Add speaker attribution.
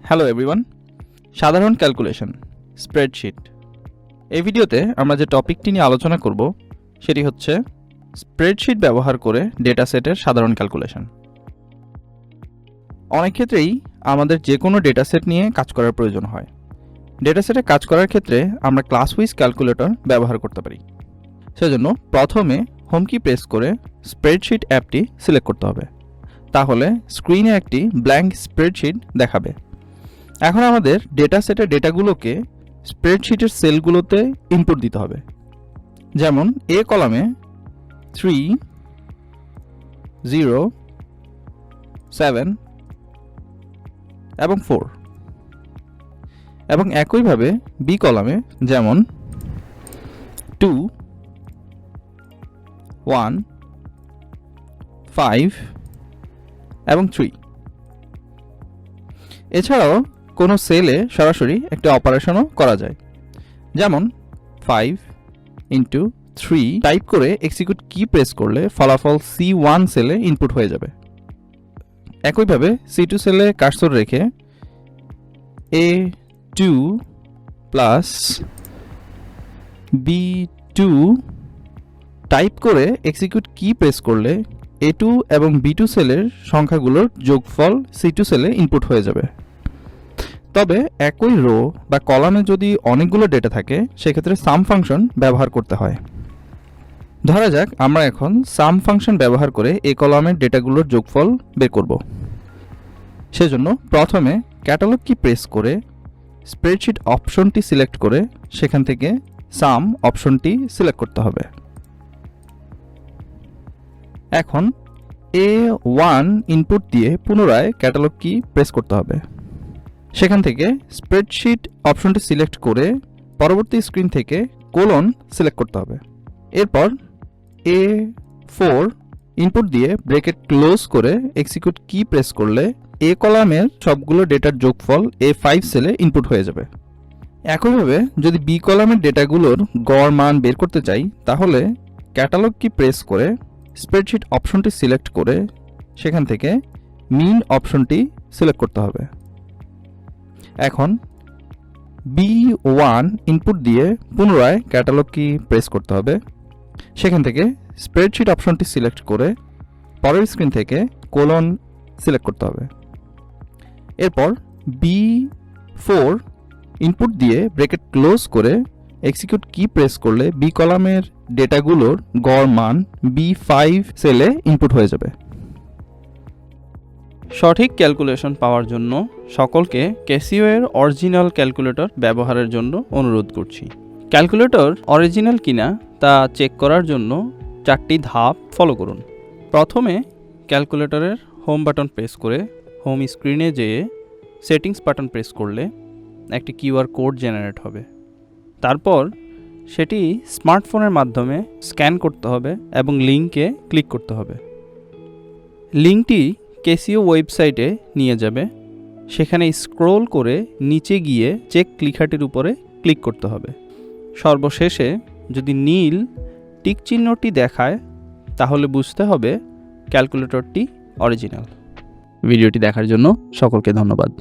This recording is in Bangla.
Speaker 1: হ্যালো এভরিওয়ান, সাধারণ ক্যালকুলেশন স্প্রেডশিট। এই ভিডিওতে আমরা যে টপিকটি নিয়ে আলোচনা করব সেটি হচ্ছে স্প্রেডশিট ব্যবহার করে ডেটা সেটের সাধারণ ক্যালকুলেশন। অনেক ক্ষেত্রেই আমাদের যে কোনো ডেটা সেট নিয়ে কাজ করার প্রয়োজন হয়। ডেটা সেটে কাজ করার ক্ষেত্রে আমরা ক্লাসউইজ ক্যালকুলেটর ব্যবহার করতে পারি। সেজন্য প্রথমে হোম কি প্রেস করে স্প্রেডশিট অ্যাপটি সিলেক্ট করতে হবে। তাহলে স্ক্রিনে একটি ব্ল্যাঙ্ক স্প্রেডশিট দেখাবে। এখন আমাদের ডেটা সেটের ডেটাগুলোকে স্প্রেডশিটের সেলগুলোতে ইনপুট দিতে হবে। যেমন এ কলামে 3, 0, 7 এবং 4 এবং একইভাবে বি কলামে যেমন 2, 1, 5 এবং 3। এছাড়াও কোনো সেলে সরাসরি একটা অপারেশনও করা যায়। যেমন 5 × 3 টাইপ করে এক্সিকিউট কি প্রেস করলে ফলাফল C1 সেলে ইনপুট হয়ে যাবে। একইভাবে C2 সেলে কার্সর রেখে A2 প্লাস B2 টাইপ করে এক্সিকিউট কি প্রেস করলে A2 এবং B2 সেলের সংখ্যাগুলোর যোগফল C2 সেলে ইনপুট হয়ে যাবে। তবে একই রো বা কলামে যদি অনেকগুলো ডেটা থাকে সেক্ষেত্রে সাম ফাংশন ব্যবহার করতে হয়। ধরা যাক আমরা এখন সাম ফাংশন ব্যবহার করে এই কলামের ডেটাগুলোর যোগফল বের করব। সেজন্য প্রথমে ক্যাটালগ কি প্রেস করে স্প্রেডশিট অপশনটি সিলেক্ট করে সেখান থেকে সাম অপশনটি সিলেক্ট করতে হবে। এখন A1 ইনপুট দিয়ে পুনরায় ক্যাটালগ কি প্রেস করতে হবে। সেখান থেকে স্প্রেডশিট অপশনটি সিলেক্ট করে পরবর্তী স্ক্রিন থেকে কোলন সিলেক্ট করতে হবে। এরপর A4 ইনপুট দিয়ে ব্রেকেট ক্লোজ করে এক্সিকিউট কি প্রেস করলে এ কলামের সবগুলো ডেটার যোগফল A5 সেলে ইনপুট হয়ে যাবে। একইভাবে যদি বি কলামের ডেটাগুলোর গড় মান বের করতে চাই তাহলে ক্যাটালগ কি প্রেস করে স্প্রেডশিট অপশনটি সিলেক্ট করে সেখান থেকে মিন অপশনটি সিলেক্ট করতে হবে। এখন B1 ইনপুট দিয়ে পুনরায় ক্যাটালগ কি প্রেস করতে হবে। সেখান থেকে স্প্রেডশিট অপশনটি সিলেক্ট করে পরের স্ক্রিন থেকে কোলন সিলেক্ট করতে হবে। এরপর B4 ইনপুট দিয়ে ব্রেকেট ক্লোজ করে এক্সিকিউট কি প্রেস করলে বি কলামের ডেটাগুলোর গড় মান B5 সেলে ইনপুট হয়ে যাবে।
Speaker 2: সঠিক ক্যালকুলেশন পাওয়ার জন্য সকলকে ক্যাসিও এর অরিজিনাল ক্যালকুলেটর ব্যবহারের জন্য অনুরোধ করছি। ক্যালকুলেটর অরিজিনাল কিনা তা চেক করার জন্য 4টি ধাপ ফলো করুন। প্রথমে ক্যালকুলেটরের হোম বাটন প্রেস করে হোম স্ক্রিনে যেয়ে সেটিংস বাটন প্রেস করলে একটি কিউআর কোড জেনারেট হবে। তারপর সেটি স্মার্টফোনের মাধ্যমে স্ক্যান করতে হবে এবং লিঙ্কে ক্লিক করতে হবে। লিঙ্কটি ক্যাসিও ওয়েবসাইটে নিয়ে যাবে। সেখানে স্ক্রোল করে নিচে গিয়ে চেক লেখাটির উপরে ক্লিক করতে হবে। সর্বশেষে যদি নীল টিক চিহ্নটি দেখায় তাহলে বুঝতে হবে ক্যালকুলেটরটি অরিজিনাল।
Speaker 1: ভিডিওটি দেখার জন্য সকলকে ধন্যবাদ।